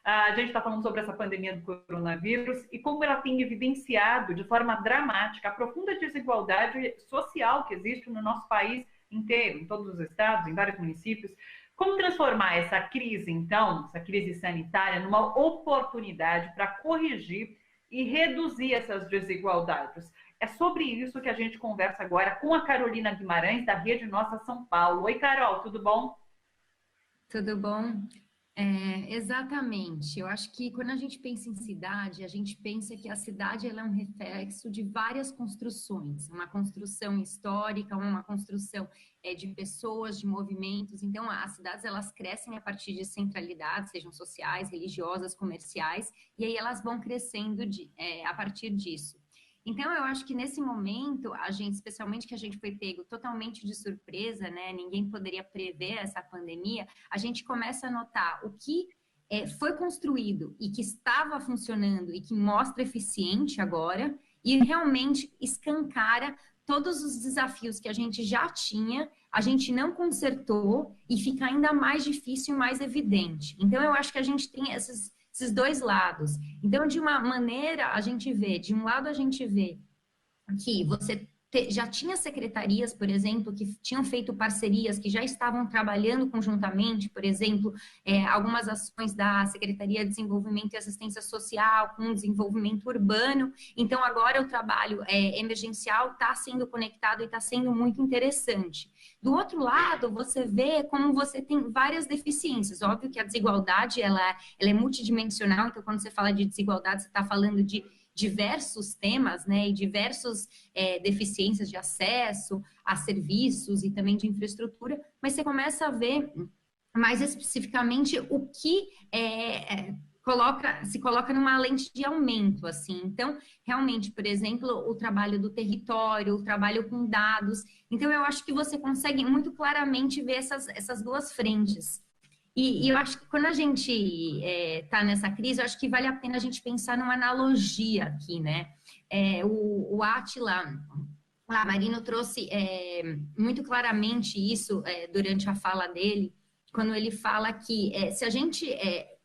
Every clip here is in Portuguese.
A gente está falando sobre essa pandemia do coronavírus e como ela tem evidenciado de forma dramática a profunda desigualdade social que existe no nosso país inteiro, em todos os estados, em vários municípios. Como transformar essa crise, então, essa crise sanitária, numa oportunidade para corrigir e reduzir essas desigualdades? É sobre isso que a gente conversa agora com a Carolina Guimarães, da Rede Nossa São Paulo. Oi, Carol, tudo bom? Tudo bom? Exatamente. Eu acho que quando a gente pensa em cidade, a gente pensa que a cidade ela é um reflexo de várias construções, uma construção histórica, uma construção de pessoas, de movimentos. Então, as cidades elas crescem a partir de centralidades, sejam sociais, religiosas, comerciais, e aí elas vão crescendo a partir disso. Então, eu acho que nesse momento, a gente, especialmente que a gente foi pego totalmente de surpresa, né? Ninguém poderia prever essa pandemia, a gente começa a notar o que foi construído e que estava funcionando e que mostra eficiente agora e realmente escancara todos os desafios que a gente já tinha, a gente não consertou e fica ainda mais difícil e mais evidente. Então, eu acho que a gente tem esses dois lados. Então, de uma maneira, a gente vê, de um lado a gente vê que você já tinha secretarias, por exemplo, que tinham feito parcerias, que já estavam trabalhando conjuntamente, por exemplo, algumas ações da Secretaria de Desenvolvimento e Assistência Social com o desenvolvimento urbano. Então, agora o trabalho emergencial está sendo conectado e está sendo muito interessante. Do outro lado, você vê como você tem várias deficiências. Óbvio que a desigualdade ela é multidimensional, então quando você fala de desigualdade, você está falando de diversos temas, né, e diversas deficiências de acesso a serviços e também de infraestrutura, mas você começa a ver mais especificamente o que se coloca numa lente de aumento, assim. Então, realmente, por exemplo, o trabalho do território, o trabalho com dados. Então, eu acho que você consegue muito claramente ver essas duas frentes. E eu acho que quando a gente está nessa crise, eu acho que vale a pena a gente pensar numa analogia aqui, né? O Átila Lamarino trouxe muito claramente isso durante a fala dele, quando ele fala que se a gente,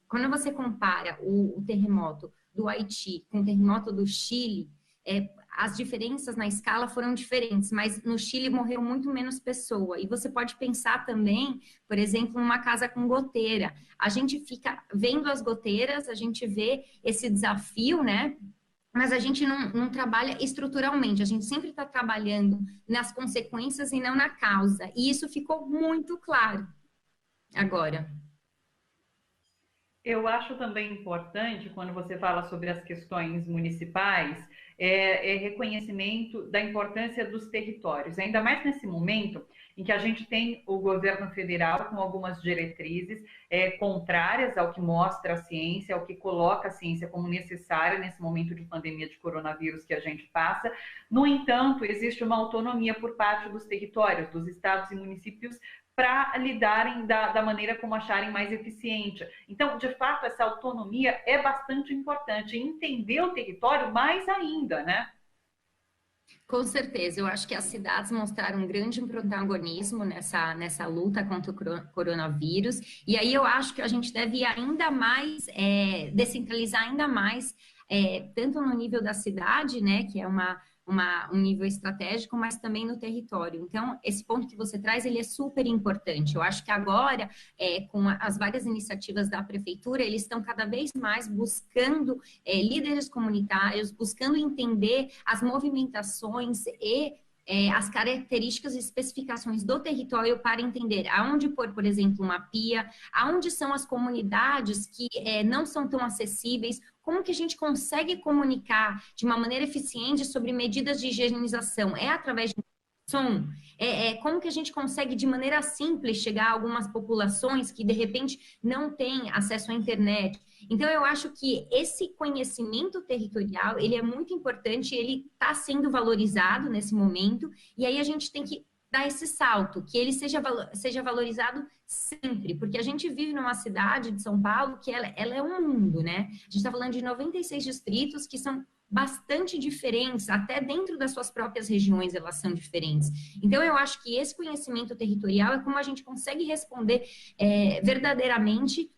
quando você compara o terremoto do Haiti com o terremoto do Chile, as diferenças na escala foram diferentes, mas no Chile morreu muito menos pessoa. E você pode pensar também, por exemplo, numa casa com goteira. A gente fica vendo as goteiras, a gente vê esse desafio, né? Mas a gente não trabalha estruturalmente, a gente sempre está trabalhando nas consequências e não na causa. E isso ficou muito claro agora. Eu acho também importante, quando você fala sobre as questões municipais, reconhecimento da importância dos territórios, ainda mais nesse momento em que a gente tem o governo federal com algumas diretrizes contrárias ao que mostra a ciência, ao que coloca a ciência como necessária nesse momento de pandemia de coronavírus que a gente passa. No entanto, existe uma autonomia por parte dos territórios, dos estados e municípios, para lidarem da maneira como acharem mais eficiente. Então, de fato, essa autonomia é bastante importante. Entender o território mais ainda, né? Com certeza, eu acho que as cidades mostraram um grande protagonismo nessa luta contra o coronavírus, e aí eu acho que a gente deve ir ainda mais, descentralizar ainda mais, tanto no nível da cidade, né, que é um nível estratégico, mas também no território. Então, esse ponto que você traz, ele é super importante. Eu acho que agora, com as várias iniciativas da prefeitura, eles estão cada vez mais buscando líderes comunitários, buscando entender as movimentações e as características e especificações do território para entender aonde pôr, por exemplo, uma pia, aonde são as comunidades que não são tão acessíveis, como que a gente consegue comunicar de uma maneira eficiente sobre medidas de higienização? É através de som? Como que a gente consegue, de maneira simples, chegar a algumas populações que, de repente, não têm acesso à internet? Então, eu acho que esse conhecimento territorial, ele é muito importante, ele está sendo valorizado nesse momento, e aí a gente tem que dar esse salto, que ele seja valorizado sempre, porque a gente vive numa cidade de São Paulo que ela é um mundo, né? A gente está falando de 96 distritos que são bastante diferentes, até dentro das suas próprias regiões elas são diferentes. Então, eu acho que esse conhecimento territorial é como a gente consegue responder verdadeiramente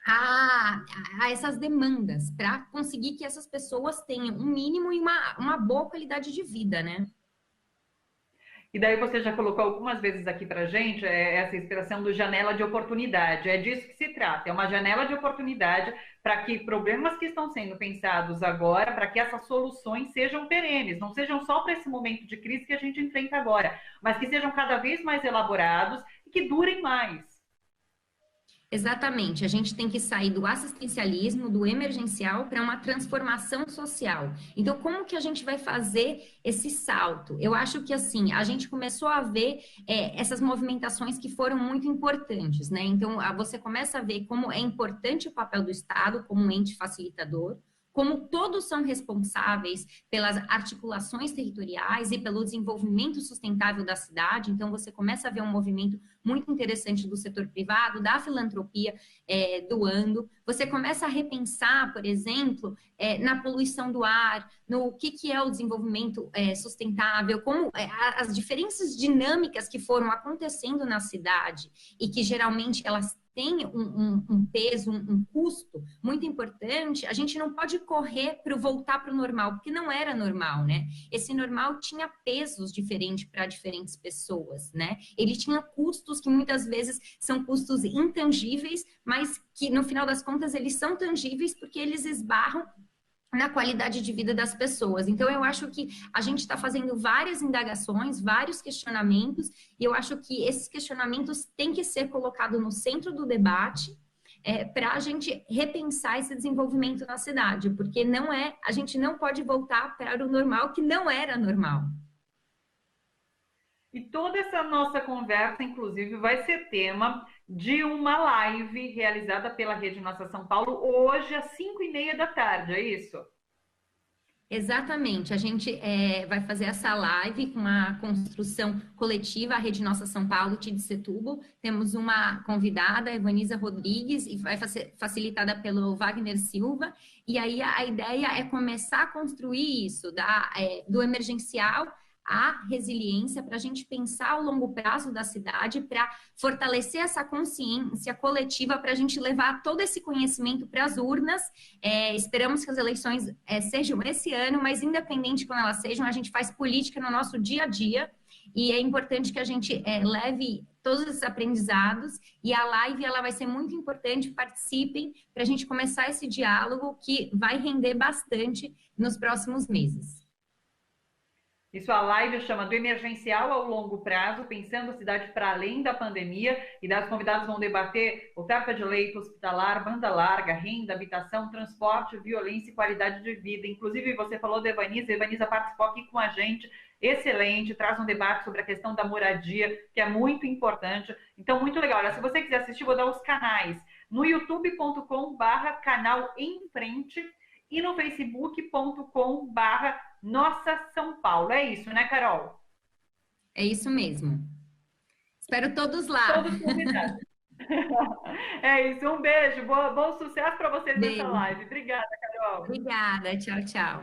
a, a essas demandas, para conseguir que essas pessoas tenham um mínimo e uma boa qualidade de vida, né? E daí você já colocou algumas vezes aqui para gente essa expressão do janela de oportunidade. É disso que se trata. É uma janela de oportunidade para que problemas que estão sendo pensados agora, para que essas soluções sejam perenes, não sejam só para esse momento de crise que a gente enfrenta agora, mas que sejam cada vez mais elaborados e que durem mais. Exatamente, a gente tem que sair do assistencialismo, do emergencial, para uma transformação social. Então, como que a gente vai fazer esse salto? Eu acho que, assim, a gente começou a ver essas movimentações que foram muito importantes, né? Então, você começa a ver como é importante o papel do Estado como um ente facilitador, como todos são responsáveis pelas articulações territoriais e pelo desenvolvimento sustentável da cidade. Então, você começa a ver um movimento muito interessante do setor privado, da filantropia doando. Você começa a repensar, por exemplo, na poluição do ar, no que é o desenvolvimento sustentável, como as diferentes dinâmicas que foram acontecendo na cidade e que geralmente elas tem um peso, um custo muito importante, a gente não pode correr para voltar para o normal, porque não era normal, né? Esse normal tinha pesos diferentes para diferentes pessoas, né? Ele tinha custos que muitas vezes são custos intangíveis, mas que no final das contas eles são tangíveis porque eles esbarram na qualidade de vida das pessoas. Então, eu acho que a gente está fazendo várias indagações, vários questionamentos, e eu acho que esses questionamentos têm que ser colocados no centro do debate para a gente repensar esse desenvolvimento na cidade, porque a gente não pode voltar para o normal que não era normal. E toda essa nossa conversa, inclusive, vai ser tema de uma live realizada pela Rede Nossa São Paulo hoje às 5h30 da tarde, é isso? Exatamente, a gente vai fazer essa live com uma construção coletiva, a Rede Nossa São Paulo, de Setúbal. Temos uma convidada, Evaniza Rodrigues, e vai ser facilitada pelo Wagner Silva. E aí a ideia é começar a construir isso, do emergencial à resiliência, para a gente pensar o longo prazo da cidade, para fortalecer essa consciência coletiva, para a gente levar todo esse conhecimento para as urnas. Esperamos que as eleições sejam esse ano, mas independente de quando elas sejam, a gente faz política no nosso dia a dia, e é importante que a gente leve todos esses aprendizados, e a live ela vai ser muito importante, participem, para a gente começar esse diálogo que vai render bastante nos próximos meses. Isso, a live chama do emergencial ao longo prazo, pensando a cidade para além da pandemia, e das convidados vão debater oferta de leito hospitalar, banda larga, renda, habitação, transporte, violência e qualidade de vida. Inclusive, você falou da Evaniza, a Evaniza participou aqui com a gente, excelente, traz um debate sobre a questão da moradia, que é muito importante. Então, muito legal. Olha, se você quiser assistir, vou dar os canais. No youtube.com/canal em frente e no facebook.com/Nossa São Paulo. É isso, né, Carol? É isso mesmo. Espero todos lá. Todos convidados. É isso. Um beijo. Bom sucesso para vocês nessa live. Obrigada, Carol. Obrigada. Tchau, tchau.